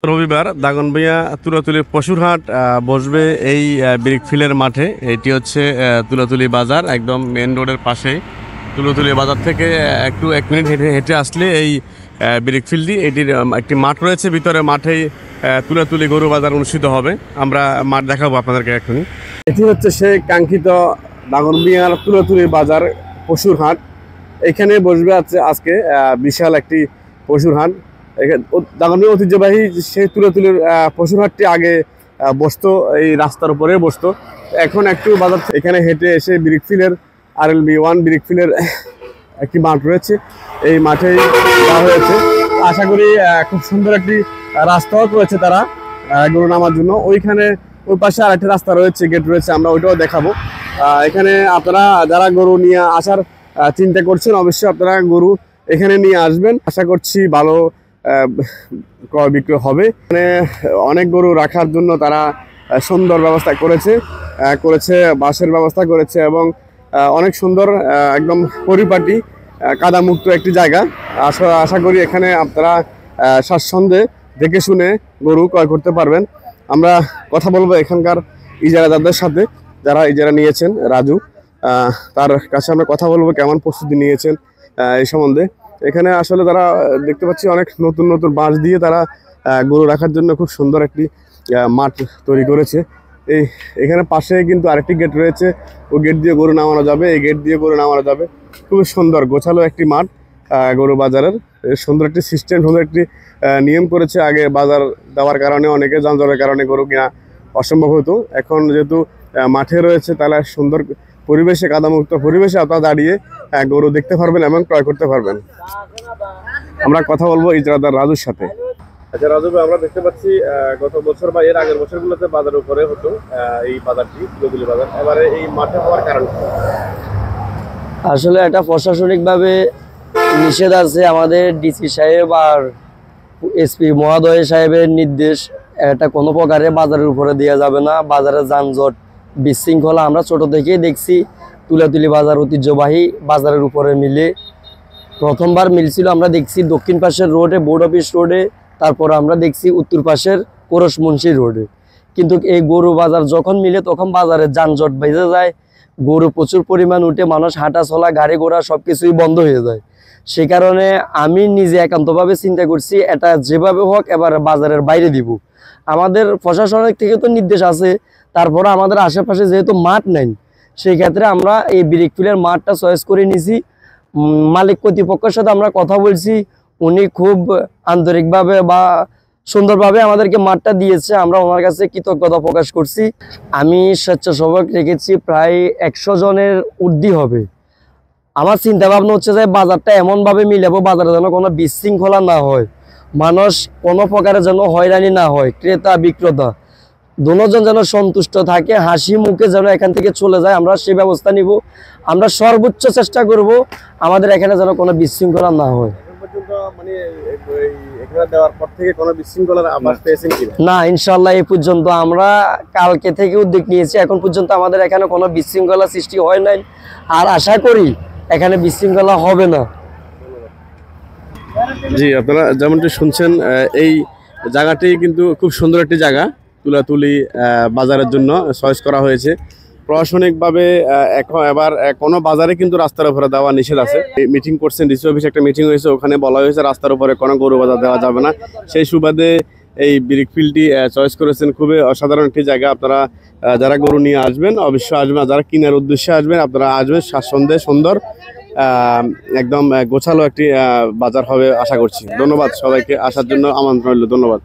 রবিবার দাগনভূঞা তুলাতুলি পশুর হাট বসবে এই ব্রিকফিলের মাঠে। এটি হচ্ছে তুলাতুলি বাজার, একদম মেন রোডের পাশেই। তুলাতুলি বাজার থেকে একটু 1 মিনিট হেঁটে হেঁটে আসলে এই ব্রিকফিল্ডটি, এটির একটি মাঠ রয়েছে। ভিতরে মাঠেই তুলাতুলি গরু বাজার অনুষ্ঠিত হবে। আমরা মাঠ দেখাবো আপনাদেরকে এখনই। এটি হচ্ছে সেই কাঙ্ক্ষিত দাগনভূঞার তুলাতুলি বাজার পশুর হাট। এখানে বসবে আজকে বিশাল একটি পশুর হাট। দাগনভূঞা ঐতিহ্যবাহী সেই তুলাতুলির পশুর হাটটি আগে বসতো এই রাস্তার উপরে বসতো। এখন একটু বাজার এখানে হেঁটে এসে ব্রিকফিলের RLB1 ব্রিকফিলের একটি মাঠ রয়েছে, এই মাঠেই দেওয়া হয়েছে। আশা করি খুব সুন্দর একটি রাস্তাও করেছে তারা গরু নামার জন্য। ওইখানে ওই পাশে আরেকটি রাস্তা রয়েছে, গেট রয়েছে, আমরা ওইটাও দেখাবো। এখানে আপনারা যারা গরু নিয়ে আসার চিন্তা করছেন অবশ্যই আপনারা গরু এখানে নিয়ে আসবেন। আশা করছি ভালো ক্রয় বিক্রয় হবে। মানে অনেক গরু রাখার জন্য তারা সুন্দর ব্যবস্থা করেছে বাসের ব্যবস্থা করেছে এবং অনেক সুন্দর একদম পরিপাটি কাদামুক্ত একটি জায়গা। আশা করি এখানে আপনারা স্বাচ্ছন্দ্যে দেখে শুনে গরু ক্রয় করতে পারবেন। আমরা কথা বলবো এখানকার ইজারাদারদের সাথে, যারা ইজারা নিয়েছেন, রাজু, তার কাছে আমরা কথা বলবো কেমন প্রস্তুতি নিয়েছেন এই সম্বন্ধে। এখানে আসলে তারা দেখতে পাচ্ছি অনেক নতুন নতুন বাঁশ দিয়ে তারা গরু রাখার জন্য খুব সুন্দর একটি মাঠ তৈরি করেছে। এখানে পাশে কিন্তু আরেকটি গেট রয়েছে, ওই গেট দিয়ে গরু নামানো যাবে, এই গেট দিয়ে গরু নামানো যাবে। খুব সুন্দর গোছালো একটি মাঠ গরু বাজারের। সুন্দর একটি সিস্টেম, সুন্দর একটি নিয়ম করেছে। আগে বাজার দেওয়ার কারণে অনেকে যানজটের কারণে গরু কেনা অসম্ভব হতো। এখন যেহেতু মাঠে রয়েছে, তাহলে সুন্দর পরিবেশে, কাদামুক্ত পরিবেশে আপনারা দাঁড়িয়ে গরু দেখতে পারবেন এবং ক্রয় করতে পারবেন। আমরা কথা বলবো ইজারাদার রাজুর সাথে। আচ্ছা রাজু ভাই, আমরা দেখতে পাচ্ছি গত বছর বা এর আগের বছরগুলোতে বাজারের উপরে হতো এই বাজারটি, তুলাতুলি বাজার। এবারে এই মাঠে হওয়ার কারণ আসলে এটা প্রশাসনিকভাবে নিষেধ আছে। আমাদের ডিসি সাহেব আর SP মহোদয় সাহেবের নির্দেশ, এটা কোনো প্রকারে বাজারের উপরে দেওয়া যাবে না। বাজারের যানজট, বিশৃঙ্খলা আমরা ছোট থেকেই দেখছি। তুলাতুলি বাজার ঐতিহ্যবাহী বাজারের উপরে মিলে প্রথমবার মিলছিল আমরা দেখছি দক্ষিণ পাশের রোডে, বোর্ড অফিস রোডে, তারপর আমরা দেখছি উত্তর পাশের কোরস মুন্সি রোডে। কিন্তু এই গরু বাজার যখন মিলে তখন বাজারের যানজট বেজে যায়, গরু প্রচুর পরিমাণ উঠে, মানুষ হাঁটা চলা, গাড়ি ঘোড়া সব কিছুই বন্ধ হয়ে যায়। সেই কারণে আমি নিজে একান্তভাবে চিন্তা করছি এটা যেভাবে হোক এবার বাজারের বাইরে দিব। আমাদের প্রশাসনের থেকে তো নির্দেশ আছে, তারপরে আমাদের আশেপাশে যেহেতু মাঠ নেই, সেই ক্ষেত্রে আমরা এই ব্রিকফিলের মাঠটা চয়েস করে নিছি। মালিক কর্তৃপক্ষের সাথে আমরা কথা বলছি, উনি খুব আন্তরিকভাবে বা সুন্দরভাবে আমাদেরকে মাঠটা দিয়েছে। আমরা ওনার কাছে কৃতজ্ঞতা প্রকাশ করছি। আমি স্বেচ্ছাসেবক রেখেছি প্রায় 100 জনের ঊর্ধ্বে হবে। আমার চিন্তা ভাবনা হচ্ছে যে বাজারটা এমনভাবে মিলাবো, বাজারে যেন কোনো বিশৃঙ্খলা না হয়, মানুষ কোনো প্রকারে যেন হয়রানি না হয়, ক্রেতা বিক্রেতা দুজন যেন সন্তুষ্ট থাকে, হাসি মুখে যেন এখান থেকে চলে যায়, আমরা সেই ব্যবস্থা নিব। আমরা সর্বোচ্চ চেষ্টা করব আমাদের এখানে যেন কোনো বিশৃঙ্খলা না হয়। না, ইনশাল্লাহ এই পর্যন্ত আমরা কালকে থেকে উদ্যোগ নিয়েছি, এখন পর্যন্ত আমাদের এখানে কোনো বিশৃঙ্খলা সৃষ্টি হয় নাই, আর আশা করি এখানে বিশৃঙ্খলা হবে না। জি, আপনারা যেমনটি শুনছেন, এই জায়গাটি কিন্তু খুব সুন্দর একটি জায়গা তুলাতুলি বাজারের জন্য চয়েস করা হয়েছে। প্রশাসনিকভাবে এবার কোনো বাজারে কিন্তু রাস্তার উপরে দেওয়া নিষেধ আছে। মিটিং করছেন ডিসি অফিসে, একটা মিটিং হয়েছে, ওখানে বলা হয়েছে রাস্তার উপরে কোনো গরু বাজার দেওয়া যাবে না। সেই সুবাদে এই ব্রিকফিল্ডটি চয়েস করেছেন। খুবই অসাধারণ একটি জায়গা। আপনারা যারা গরু নিয়ে আসবেন অবশ্যই আসবেন, যারা কেনার উদ্দেশ্যে আসবেন আপনারা আসবেন। স্বাচ্ছন্দ্যে সুন্দর একদম গোছালো একটি বাজার হবে আশা করছি। ধন্যবাদ সবাইকে, আসার জন্য আমন্ত্রণ রইল। ধন্যবাদ।